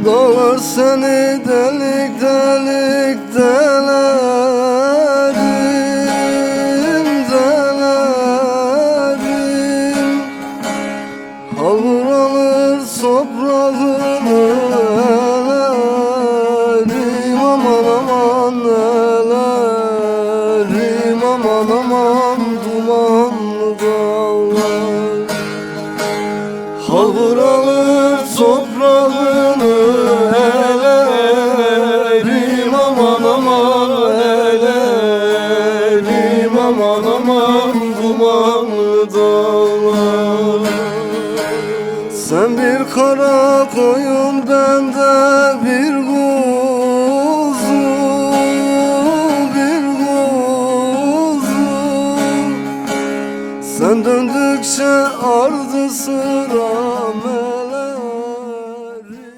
Dağlar seni delik delik delerim, delerim. Havur alır toprağını elerim, aman aman elerim, aman aman dumanlı dağlar. Havur alır toprağını elerim, aman aman elerim, aman aman dumanlı dağlar. Sen bir kara koyun, ben de bir kuzu, bir kuzu. Sen döndükçe ardı sıra